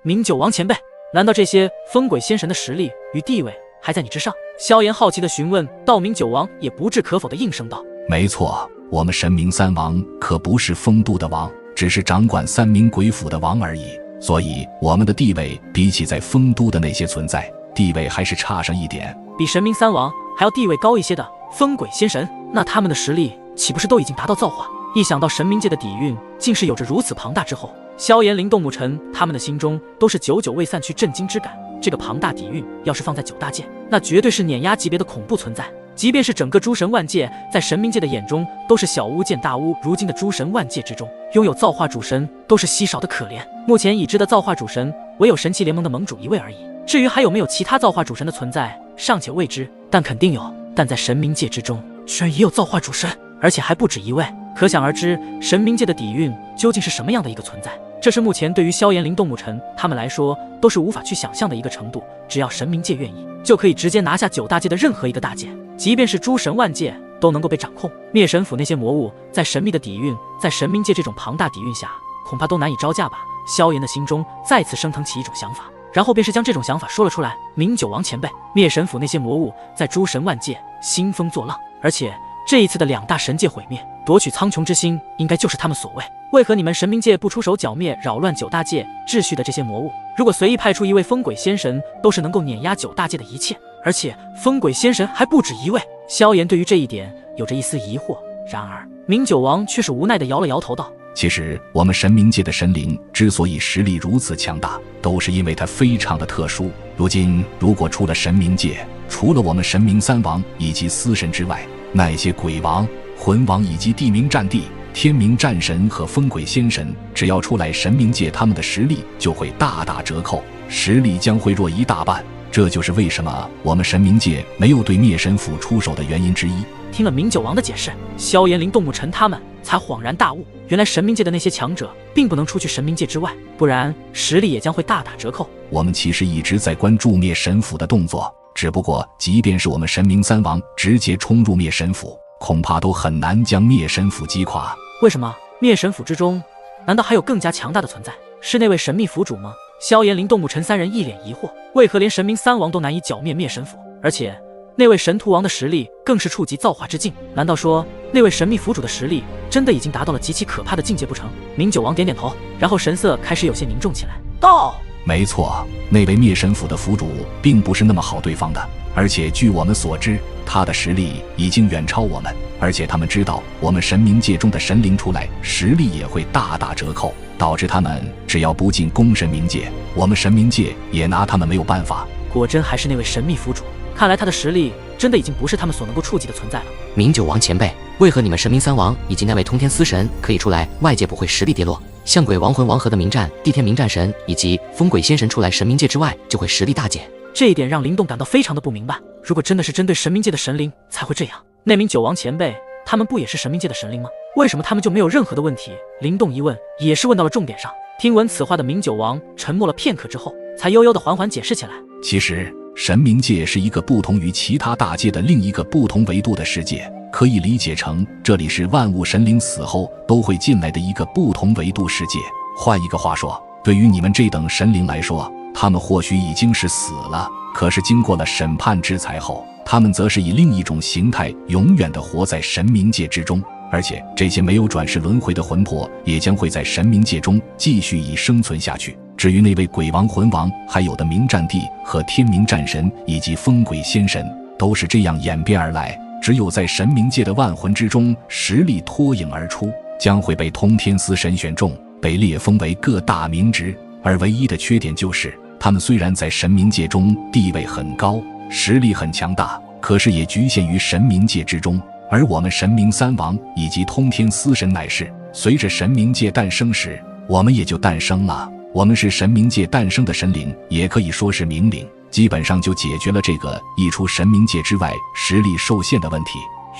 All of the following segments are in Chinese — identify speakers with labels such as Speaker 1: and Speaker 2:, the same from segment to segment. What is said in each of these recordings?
Speaker 1: 明九王前辈，难道这些风鬼仙神的实力与地位还在你之上？萧炎好奇地询问道。明九王也不置可否地应声道：
Speaker 2: 没错，我们神明三王可不是风都的王，只是掌管三明鬼府的王而已，所以我们的地位比起在风都的那些存在，地位还是差上一点。
Speaker 1: 比神明三王还要地位高一些的风鬼仙神，那他们的实力岂不是都已经达到造化？一想到神冥界的底蕴竟是有着如此庞大之后，萧炎、灵动母尘他们的心中都是久久未散去震惊之感。这个庞大底蕴要是放在九大界，那绝对是碾压级别的恐怖存在。即便是整个诸神万界，在神冥界的眼中都是小巫见大巫。如今的诸神万界之中，拥有造化主神都是稀少的可怜。目前已知的造化主神唯有神器联盟的盟主一位而已，至于还有没有其他造化主神的存在，尚且未知，但肯定有。但在神冥界之中，居然也有造化主神，而且还不止一位，可想而知，神冥界的底蕴究竟是什么样的一个存在。这是目前对于萧炎、灵动母尘他们来说都是无法去想象的一个程度。只要神冥界愿意，就可以直接拿下九大界的任何一个大界，即便是诸神万界都能够被掌控。灭神府那些魔物在神秘的底蕴，在神冥界这种庞大底蕴下，恐怕都难以招架吧。萧炎的心中再次升腾起一种想法，然后便是将这种想法说了出来。明九王前辈，灭神府那些魔物在诸神万界兴风作浪，而且这一次的两大神界毁灭，夺取苍穹之心，应该就是他们所为。为何你们神冥界不出手剿灭扰乱九大界秩序的这些魔物？如果随意派出一位风鬼仙神，都是能够碾压九大界的一切，而且风鬼仙神还不止一位。萧炎对于这一点有着一丝疑惑，然而明九王却是无奈地摇了摇头道：
Speaker 2: 其实我们神冥界的神灵之所以实力如此强大，都是因为它非常的特殊。如今如果出了神冥界，除了我们神明三王以及司神之外，那些鬼王、魂王以及地冥战帝、天冥战神和风鬼仙神，只要出来神冥界，他们的实力就会大打折扣，实力将会弱一大半。这就是为什么我们神冥界没有对灭神府出手的原因之一。
Speaker 1: 听了明九王的解释，萧炎、灵动母尘他们才恍然大悟，原来神冥界的那些强者并不能出去神冥界之外，不然实力也将会大打折扣。
Speaker 2: 我们其实一直在关注灭神府的动作，只不过即便是我们神明三王直接冲入灭神府，恐怕都很难将灭神府击垮。
Speaker 1: 为什么灭神府之中难道还有更加强大的存在？是那位神秘府主吗？萧炎、灵动母尘三人一脸疑惑，为何连神明三王都难以剿灭灭神府，而且那位神荼王的实力更是触及造化之境？难道说那位神秘府主的实力真的已经达到了极其可怕的境界不成？明九王点点头，然后神色开始有些凝重起来，道：
Speaker 2: 没错，那位灭神府的府主并不是那么好对方的，而且据我们所知，他的实力已经远超我们，而且他们知道我们神冥界中的神灵出来，实力也会大打折扣，导致他们只要不进攻神冥界，我们神冥界也拿他们没有办法。
Speaker 1: 果真还是那位神秘府主，看来他的实力真的已经不是他们所能够触及的存在了。
Speaker 3: 明九王前辈，为何你们神明三王以及那位通天司神可以出来，外界不会实力跌落？像鬼王、魂王和的冥战、地天冥战神以及风鬼仙神出来神冥界之外，就会实力大减。
Speaker 1: 这一点让灵动感到非常的不明白。如果真的是针对神冥界的神灵才会这样，那名九王前辈他们不也是神冥界的神灵吗？为什么他们就没有任何的问题？灵动一问也是问到了重点上。听闻此话的明九王沉默了片刻之后，才悠悠的缓缓解释起来。
Speaker 2: 其实神冥界是一个不同于其他大界的另一个不同维度的世界，可以理解成这里是万物神灵死后都会进来的一个不同维度世界。换一个话说，对于你们这等神灵来说，他们或许已经是死了，可是经过了审判制裁后，他们则是以另一种形态永远地活在神冥界之中，而且这些没有转世轮回的魂魄也将会在神冥界中继续以生存下去。至于那位鬼王、魂王，还有的冥战帝和天冥战神以及风鬼仙神，都是这样演变而来。只有在神冥界的万魂之中实力脱颖而出，将会被通天司神选中，被列封为各大冥职。而唯一的缺点就是他们虽然在神冥界中地位很高，实力很强大，可是也局限于神冥界之中。而我们神明三王以及通天司神乃是随着神冥界诞生时，我们也就诞生了。我们是神冥界诞生的神灵，也可以说是冥灵，基本上就解决了这个一出神冥界之外实力受限的问题。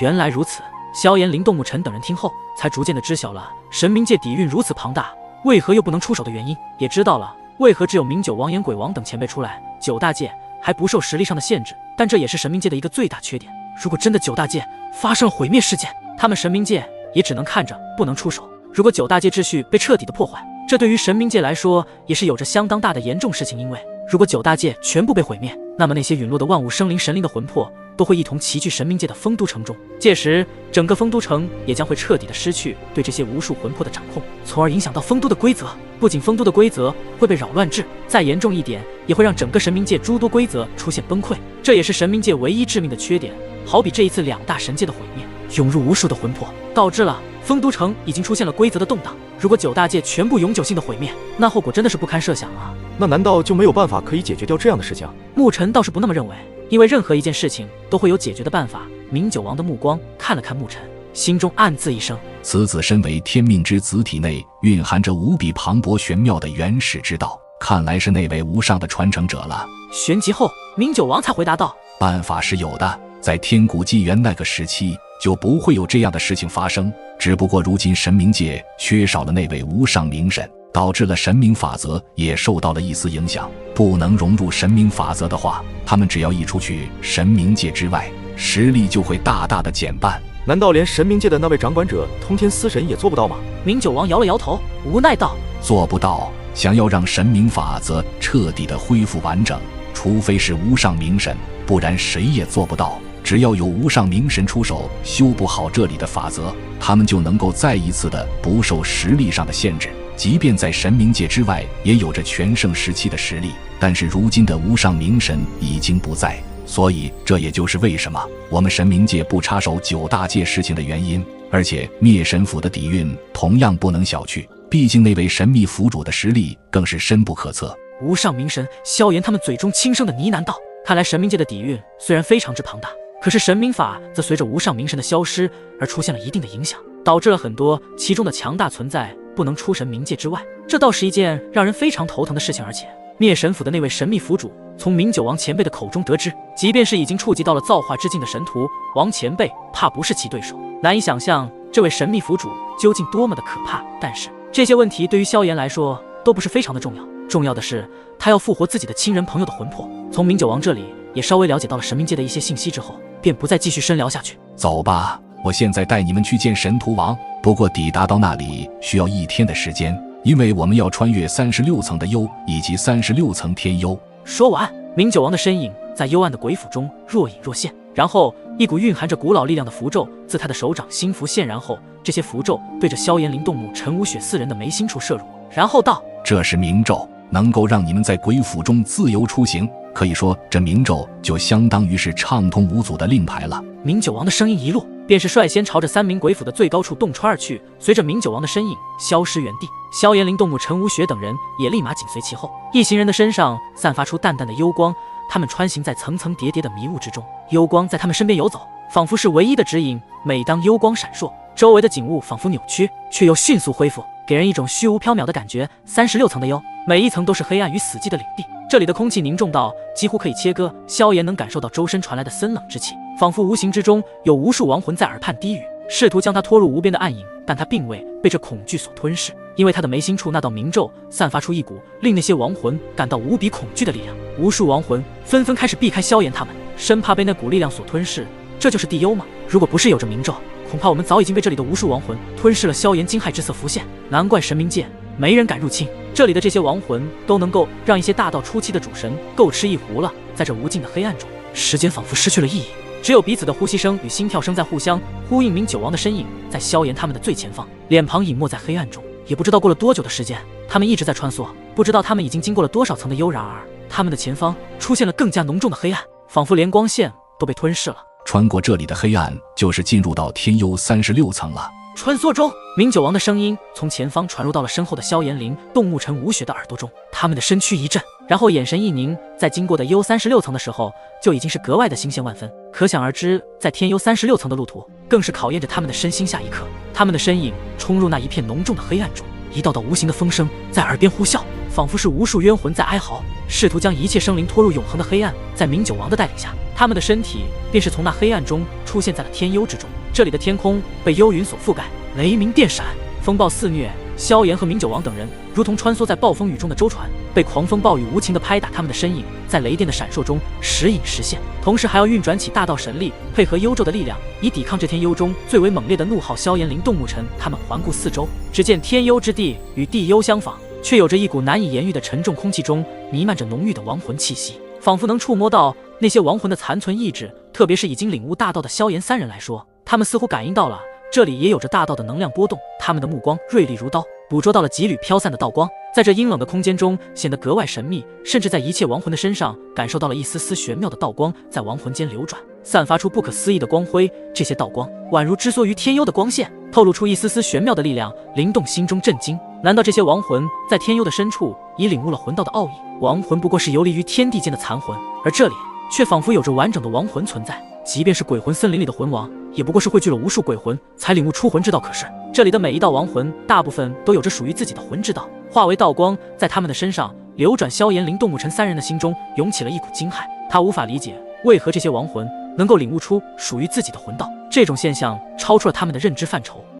Speaker 1: 原来如此，萧炎、灵动母尘等人听后才逐渐的知晓了神冥界底蕴如此庞大，为何又不能出手的原因，也知道了为何只有明九王、炎鬼王等前辈出来，九大界还不受实力上的限制。但这也是神冥界的一个最大缺点，如果真的九大界发生了毁灭事件，他们神冥界也只能看着不能出手。如果九大界秩序被彻底的破坏，这对于神冥界来说也是有着相当大的严重事情，因为如果9大界全部被毁灭，那么那些陨落的万物生灵神灵的魂魄都会一同齐聚神冥界的丰都城中，届时整个丰都城也将会彻底的失去对这些无数魂魄的掌控，从而影响到丰都的规则。不仅丰都的规则会被扰乱至，再严重一点，也会让整个神冥界诸多规则出现崩溃，这也是神冥界唯一致命的缺点。好比这一次2大神界的毁灭，涌入无数的魂魄，导致了丰都城已经出现了规则的动荡。如果9大界全部永久性的毁灭，那后果真的是不堪设想啊！
Speaker 4: 那难道就没有办法可以解决掉这样的事情？
Speaker 1: 牧尘倒是不那么认为，因为任何一件事情都会有解决的办法。明九王的目光看了看牧尘，心中暗自一声：
Speaker 2: 此子身为天命之子，体内蕴含着无比磅礴玄妙的原始之道，看来是那位无上的传承者了。
Speaker 1: 旋即后，明九王才回答道：
Speaker 2: 办法是有的，在天古纪元那个时期就不会有这样的事情发生，只不过如今神冥界缺少了那位无上明神，导致了神冥法则也受到了一丝影响，不能融入神冥法则的话，他们只要一出去神冥界之外，实力就会大大的减半。
Speaker 4: 难道连神冥界的那位掌管者通天司神也做不到吗？
Speaker 1: 明九王摇了摇头，无奈道：
Speaker 2: 做不到。想要让神冥法则彻底的恢复完整，除非是无上明神，不然谁也做不到。只要有无上明神出手修补好这里的法则，他们就能够再一次的不受实力上的限制，即便在神冥界之外也有着全盛时期的实力。但是如今的无上明神已经不在，所以这也就是为什么我们神冥界不插手9大界事情的原因。而且灭神府的底蕴同样不能小觑，毕竟那位神秘府主的实力更是深不可测。
Speaker 1: 无上明神，萧炎他们嘴中轻声的呢喃道：看来神冥界的底蕴虽然非常之庞大，可是神冥法则随着无上明神的消失而出现了一定的影响，导致了很多其中的强大存在不能出神冥界之外，这倒是一件让人非常头疼的事情。而且灭神府的那位神秘府主从明九王前辈的口中得知，即便是已经触及到了造化之境的神徒王前辈，怕不是其对手。难以想象这位神秘府主究竟多么的可怕，但是这些问题对于萧炎来说都不是非常的重要，重要的是他要复活自己的亲人朋友的魂魄。从明九王这里也稍微了解到了神冥界的一些信息之后，便不再继续深聊下去。
Speaker 2: 走吧，我现在带你们去见神荼王，不过抵达到那里需要1天的时间，因为我们要穿越36层的幽以及36层天幽。
Speaker 1: 说完，明九王的身影在幽暗的鬼府中若隐若现，然后一股蕴含着古老力量的符咒自他的手掌心符现，然后这些符咒对着萧炎、林动怒、陈无雪4人的眉心处射入，然后道：
Speaker 2: 这是明咒，能够让你们在鬼府中自由出行，可以说这明咒就相当于是畅通无阻的令牌了。
Speaker 1: 明九王的声音一落，便是率先朝着3名鬼府的最高处洞穿而去，随着明九王的身影消失原地，萧炎、林动怒、陈无雪等人也立马紧随其后。一行人的身上散发出淡淡的幽光，他们穿行在层层叠叠的迷雾之中，幽光在他们身边游走，仿佛是唯一的指引。每当幽光闪烁，周围的景物仿佛扭曲，却又迅速恢复，给人一种虚无缥缈的感觉。36层的幽，每一层都是黑暗与死寂的领地，这里的空气凝重到几乎可以切割，萧炎能感受到周身传来的森冷之气，仿佛无形之中有无数亡魂在耳畔低语，试图将他拖入无边的暗影，但他并未被这恐惧所吞噬，因为他的眉心处那道明咒散发出一股令那些亡魂感到无比恐惧的力量。无数亡魂纷纷开始避开萧炎他们，生怕被那股力量所吞噬。这就是地幽吗？如果不是有着明咒，恐怕我们早已经被这里的无数亡魂吞噬了。萧炎惊骇之色浮现，难怪神冥界没人敢入侵，这里的这些亡魂都能够让一些大道初期的主神够吃一壶了。在这无尽的黑暗中，时间仿佛失去了意义，只有彼此的呼吸声与心跳声在互相呼应。明九王的身影在萧炎他们的最前方，脸庞隐没在黑暗中，也不知道过了多久的时间，他们一直在穿梭，不知道他们已经经过了多少层的幽。然而他们的前方出现了更加浓重的黑暗，仿佛连光线都被吞噬了。
Speaker 2: 穿过这里的黑暗，就是进入到天幽36层了。
Speaker 1: 穿梭中，明九王的声音从前方传入到了身后的萧炎、林动怒、陈无雪的耳朵中，他们的身躯一震，然后眼神一凝，在经过的幽36层的时候，就已经是格外的新鲜万分。可想而知，在天幽36层的路途，更是考验着他们的身心。下一刻，他们的身影冲入那一片浓重的黑暗中，一道道无形的风声在耳边呼啸，仿佛是无数冤魂在哀嚎，试图将一切生灵拖入永恒的黑暗。在明九王的带领下，他们的身体便是从那黑暗中出现在了天幽之中。这里的天空被幽云所覆盖，雷鸣电闪，风暴肆虐，萧炎和明九王等人如同穿梭在暴风雨中的舟船，被狂风暴雨无情地拍打，他们的身影在雷电的闪烁中时隐时现，同时还要运转起大道神力，配合幽咒的力量，以抵抗这天幽中最为猛烈的怒号。萧炎、灵动牧尘他们环顾四周，只见天幽之地与地幽相仿，却有着一股难以言喻的沉重，空气中弥漫着浓郁的亡魂气息，仿佛能触摸到那些亡魂的残存意志。特别是已经领悟大道的萧炎三人来说，他们似乎感应到了这里也有着大道的能量波动，他们的目光锐利如刀，捕捉到了几缕飘散的道光，在这阴冷的空间中显得格外神秘，甚至在一切亡魂的身上感受到了一丝丝玄妙的道光在亡魂间流转，散发出不可思议的光辉。这些道光宛如织梭于天幽的光线，透露出一丝丝玄妙的力量。灵动心中震惊，难道这些亡魂在天幽的深处已领悟了魂道的奥义？亡魂不过是游离于天地间的残魂，而这里却仿佛有着完整的亡魂存在。即便是鬼魂森林里的魂王，也不过是汇聚了无数鬼魂才领悟出魂之道。可是这里的每一道亡魂，大部分都有着属于自己的魂之道，化为道光在他们的身上流转。萧炎、灵动牧尘三人的心中涌起了一股惊骇，他无法理解为何这些亡魂能够领悟出属于自己的魂道，这种现象超出了他们的认知范畴。